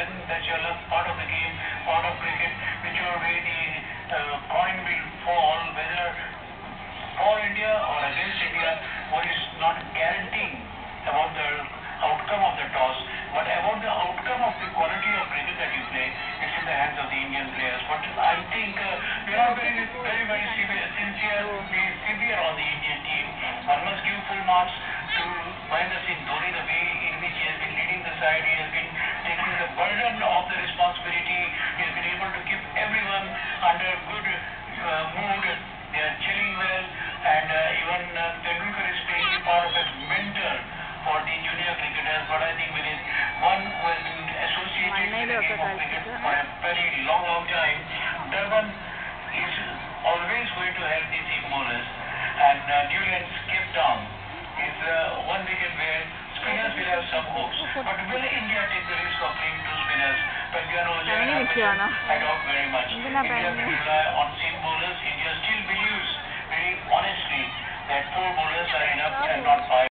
then that's your part of the game, part of cricket, whichever way the coin will fall, whether for India or against India, one is not guaranteeing about the outcome of the toss, but about the outcome of the quality of cricket that you play, it's in the hands of the Indian players. But I think we are very severe on the Indian team. One must give full marks to Mahendra Singh Dhoni, the way in which he has been leading the side. He has been taking the burden of the responsibility. He has been able to keep everyone under good mood. They are chilling well, and even Tendulkar is playing the part of a mentor for the junior cricketers. But I think with his one who has been associated with the game of cricket for a very long time, Durban is always going to help the seam bowlers. And Newland's Cape Town is one wicket where spinners will have some hopes. But will India take the risk of playing two spinners? Pragyano, I doubt very much. India will rely on